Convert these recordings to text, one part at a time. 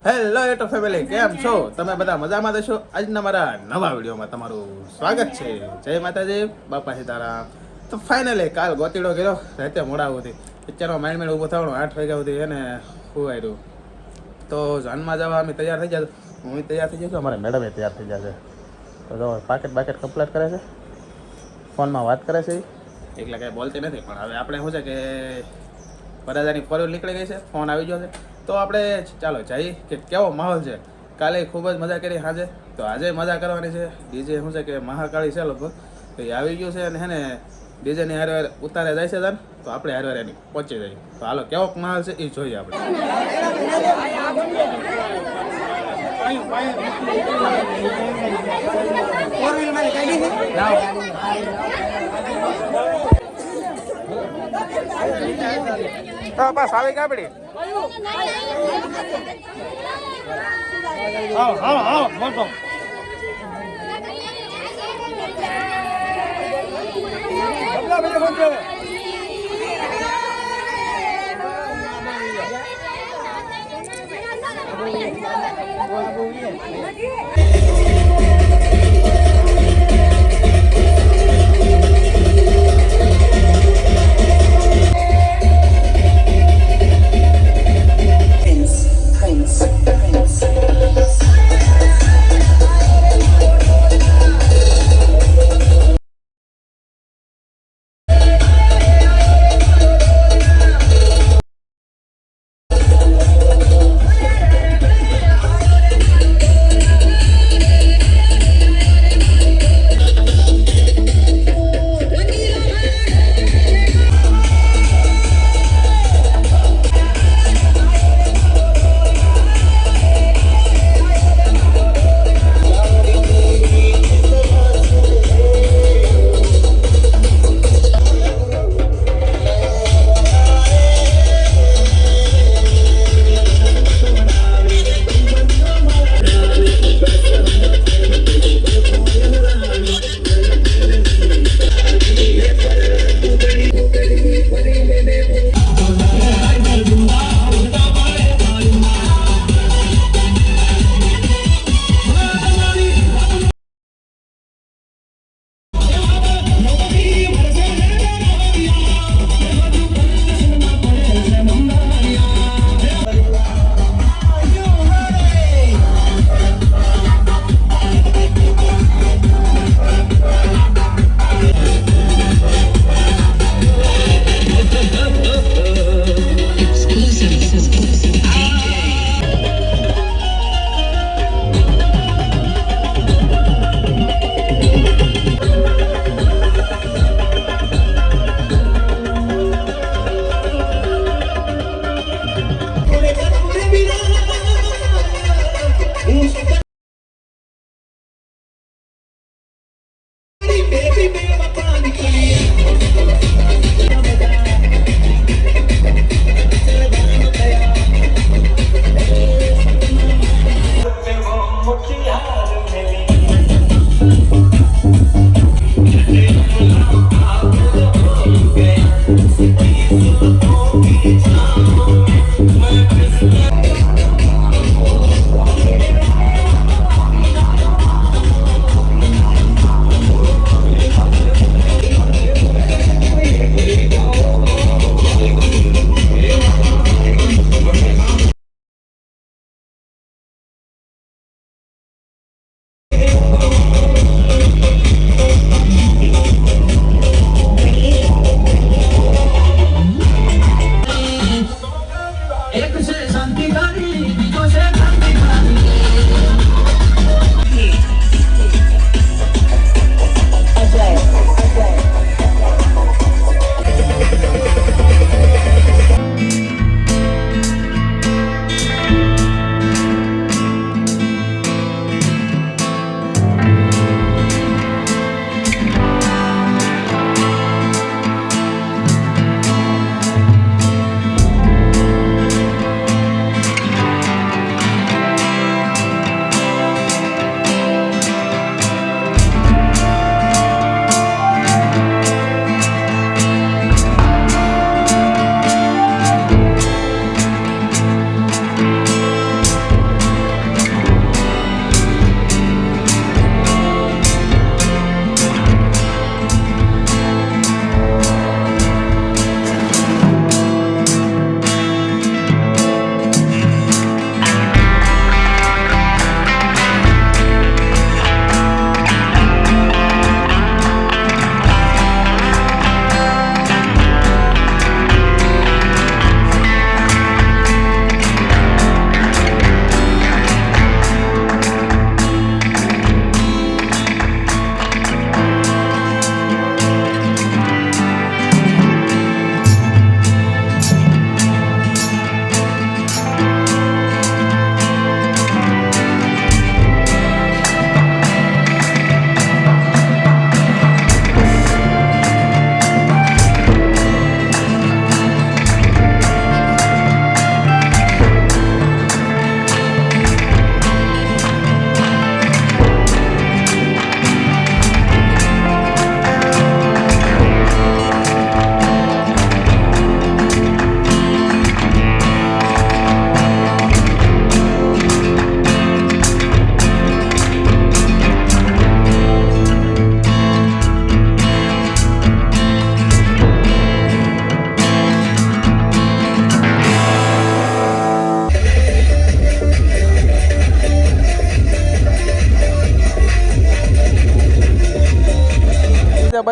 Hello YouTube family, કેમ છો તમે? બધા મજામાં દેશો? આજના મારા નવા વિડીયોમાં તમારું સ્વાગત છે. જય માતાજી, બાપા સીતારામ. તો ફાઇનલી કાલ ગોતીડો ગયો રાતે મોડા સુધી પિક્ચરમાં માઇન્ડ ઊભો થવાનું 8 વાગ્યા સુધી એને ખુવાઈ રહ્યું. તો જાનમાં જવા અમે તૈયાર થઈ ગયા. હું તૈયાર થઈ જાઉં છું, અમારા મેડમે તૈયાર થઈ ગયા છે. તો જો પાકેટ કમ્પ્લીટ કરે છે, ફોનમાં વાત કરે છે. એટલે કાંઈ બોલતી નથી, પણ હવે આપણે શું છે કે વરરાજાની ફોર વ્હીલ નીકળી ગઈ છે, ફોન આવી ગયો છે. તો આપણે ચાલો જઈએ કે કેવો માહોલ છે. કાલે ખૂબ જ મજા કરી સાંજે, તો આજે મજા કરવાની છે. ડીજે શું છે કે મહાકાળી છે લગભગ, તો એ આવી ગયું છે અને હે ને ડીજેની હારવાર ઉતારે જાય છે જાન, તો આપણે હારવાર એની પહોંચી જઈએ. તો હાલો કેવો માહોલ છે એ જોઈએ આપણે. તો બસ આવી ગયા આપડી. મોટો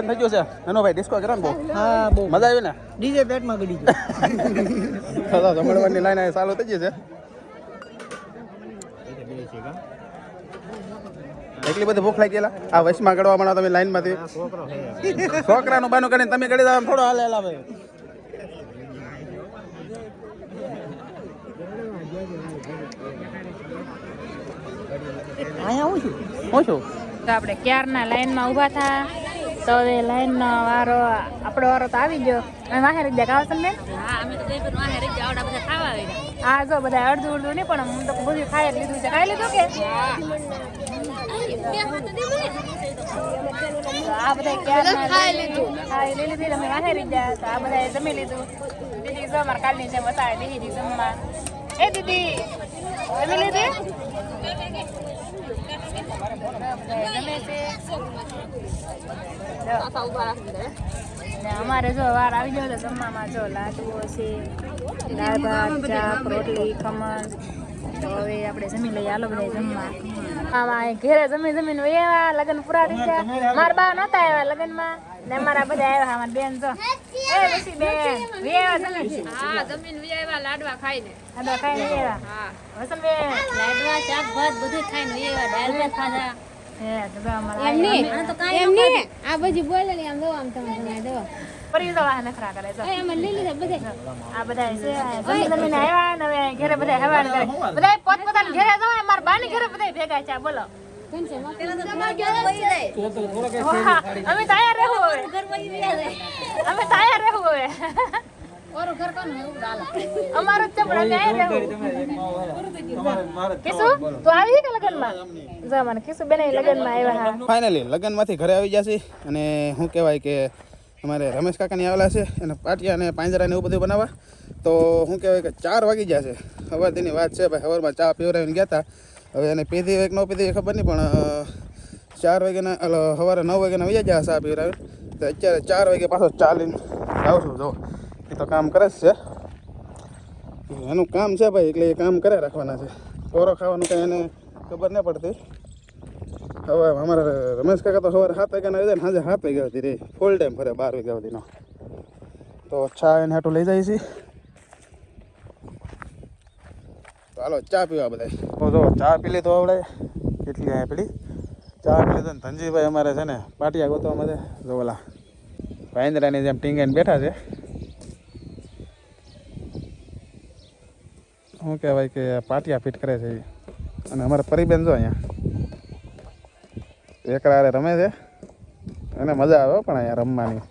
થઈ ગયો છે એનો ભાઈ ડિસ્કો કર્યો ને બહુ હા બહુ મજા આવી ને ડીજે પેટમાં ગળી ગયો જમણવાની લાઈન ચાલુ થઈ ગઈ છે એટલી બધી ભૂખ લાગી ગયેલા આ વચમાં ગળવા માંડો તમે લાઈનમાંથી છોકરાનું બાનું કરીને તમે ગળી દાવ થોડો હાલે હાલે અહીંયા હું છું હું છું તો આપણે ક્યારના લાઈનમાં ઊભા થા તો હવે લાઈનનો વારો આપણો વારો તો આવી ગયો અને વાહે રીત ખાવા તમને હા જો બધા અડધું અડધું નહીં પણ હું તો બધું ખાઈ જ લીધું છે ખાઈ લીધું કે તો આ બધા ક્યારના ખાઈ લીધું તમે વાહે રીત તો આ બધા જમી લીધું દીદી જો અમારે કાલની જેમ બતાવે દીદી જમવા એ દીદી જમી લીધી અમારે જો વાર આવી ગયો તો જમવામાં જો લાડવો છે દાળ ભાત શાક રોટલી ખમણ તો હવે આપણે જમી લઈએ હાલો બધા જમવા આમાં ઘેરે જમીને એવા લગ્ન પૂરા થઈ ગયા મારા બા નતા આવ્યા લગ્નમાં ને અમારા બધા આવ્યા અમારા બેન જો એ બેસી બેન જમીન લાડવા ખાઈને આવ્યા વસન બેન લાડવા શાક ભાત બધું ખાઈને એવા દાળ ભાત ખાધા આ બધી બોલે આમ દો આમ તમે દો પરી તો વાહ નખરા કરે છે એમ લઈ લીધા બધા આ બધા છે જમીન આવ્યા ને હવે ઘરે બધા હવાડ કરે બધા પોતપોતાના ઘરે જાવ મારા બાની ઘરે બધા ભેગા છે બોલો કોણ છે પેલા તો તમાર ઘરે વહી જાય અમે તૈયાર રહેવું હવે ઘર વહી જાય અમે તૈયાર રહેવું હવે ઓરો ઘર કોણ હે ઉડાલા અમારું ચમડા તૈયાર રહેવું કિસુ તું આવી કે લગનમાં જા મને કિસુ બેને લગનમાં આવ્યા હા ફાઇનલી લગ્નમાંથી ઘરે આવી ગયા છે અને શું કહેવાય કે અમારે રમેશ કાકાની આવેલા છે અને પાટિયા અને પાંજરા ને એવું બધું બનાવવા તો શું કહેવાય કે 4 વાગી ગયા છે સવારથી વાત છે ભાઈ સવારમાં ચા પીવડાવીને ગયા હતા હવે એને પીધી એક ન પીધી ખબર નહીં પણ 4 વાગ્યાના સવારે 9 વાગ્યાના વયા ગયા ચા પીવડાવીને તો અત્યારે 4 વાગે પાછો ચા લઈને આવું છું જો એ તો કામ કરે જ છે એનું કામ છે ભાઈ એટલે એ કામ કરે રાખવાના છે કોરો ખાવાનું કંઈ એને ખબર નહીં પડતી હવે અમારા રમેશ કાકા તો સવારે 7 વાગ્યાના આવી જાય ને સાંજે 7 વાગ્યા સુધી રે ફૂલ ટાઈમ ફરે 12 વાગ્યા સુધીનો તો ચા એને હાટું લઈ જાય છે તો હાલો ચા પીવા બધા તો જો ચા પી લીધો આવડે કેટલી અહીંયા પેલી ચા પી લીધો ને ધનજીભાઈ અમારે છે ને પાટિયા ગોતવા માટે જો ઓલા ભાઈન્દ્રાની જેમ ટીંગાઈને બેઠા છે શું કહેવાય કે પાટિયા ફિટ કરે છે અને અમારે પરિબેન જો અહીંયા એકરારે રમે છે એને મજા આવે પણ અહીંયા રમવાની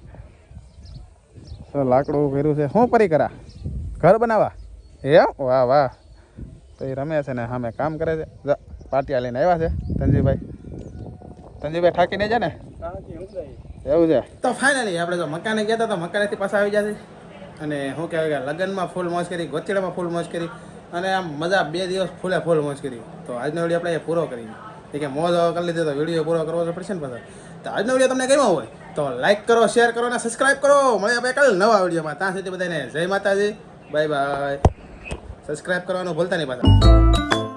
લાકડું કર્યું છે શું પરી કરા ઘર બનાવવા એ વાહ વાહ તો એ રમે છે ને સામે કામ કરે છે પાટિયા લઈને આવ્યા છે તંજીભાઈ ઠાકીને જાય ને એવું છે તો ફાઇનલી આપણે જો મકાને ગયા હતા તો મકાનેથી પાછા આવી જશે અને શું કહેવાય કે લગ્નમાં ફૂલ મોજ કરી ગોચેડામાં ફૂલ મોજ કરી અને આમ મજા 2 દિવસ ફૂલ મોજ કરી તો આજનો વિડીયો આપણે પૂરો કરી કે મોજ કરી લીધો તો વિડીયો પૂરો કરવો પડશે ને પાછા તો આજનો વિડીયો તમને ગમ્યો હોય તો લાઈક કરો શેર કરો અને સબસ્ક્રાઈબ કરો મળીએ આપણે કાલે નવા વિડીયોમાં ત્યાં સુધી બધાને જય માતાજી બાય બાય સબસ્ક્રાઈબ કરવાનું ભૂલતા નહીં પાછા